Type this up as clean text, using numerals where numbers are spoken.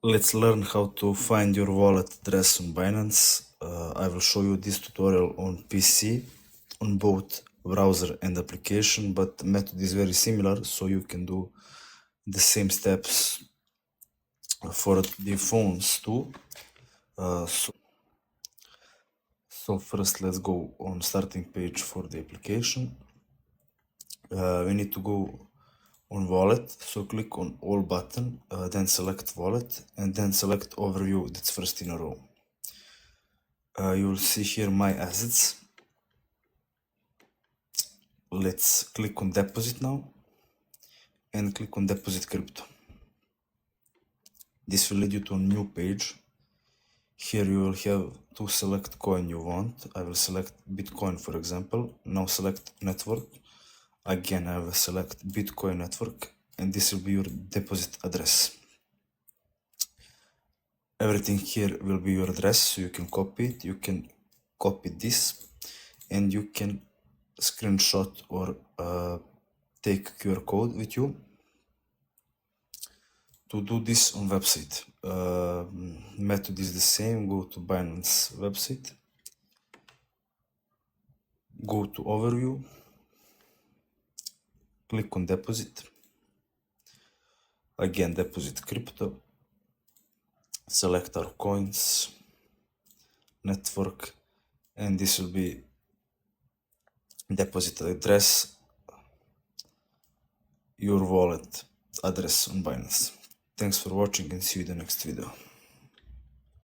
Let's learn how to find your wallet address on Binance. I will show you this tutorial on PC, on both browser and application, but the method is very similar, so you can do the same steps for the phones too. So first let's go on starting page for the application. We need to go on wallet, so click on all button, then select wallet, and then select overview. That's first in a row. You will see here my assets. Let's click on deposit now and click on deposit crypto. This will lead you to a new page. Here you will have to select coin you want. I will select Bitcoin, for example. Now select network. Again, I will select Bitcoin network, and this will be your deposit address. Everything here will be your address, so you can copy it. You can copy this, and you can screenshot or take QR code with you. To do this on website, method is the same. Go to Binance website, go to overview, click on deposit, again deposit crypto, select our coins, network, and this will be deposit address, your wallet address on Binance. Thanks for watching and see you in the next video.